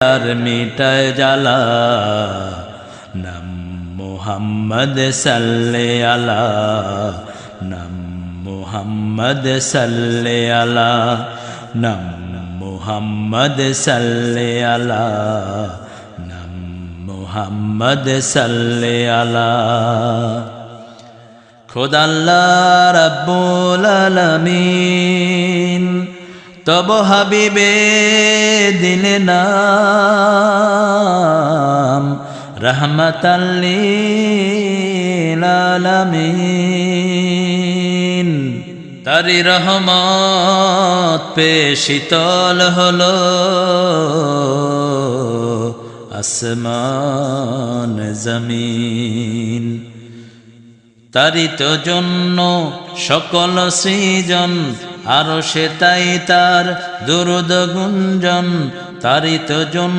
আর মিটায় জ্বালা নাম মুহাম্মদ সাল্লে আলা নাম মুহাম্মদ সাল্লে আলা নাম মুহাম্মদ সাল্লে আলা নাম মুহাম্মদ সাল্লে আলা খোদা আল্লাহ রাব্বুল আলামিন তব হাবিবে দিলে নাম রহমতাল লিল আলামিন তারি রহমত পে শীতল হলো আসমান জমিন তারিত জন্য সকল সৃজন আরো সে তাই তার দুরুদ গুঞ্জন তারিত জন্য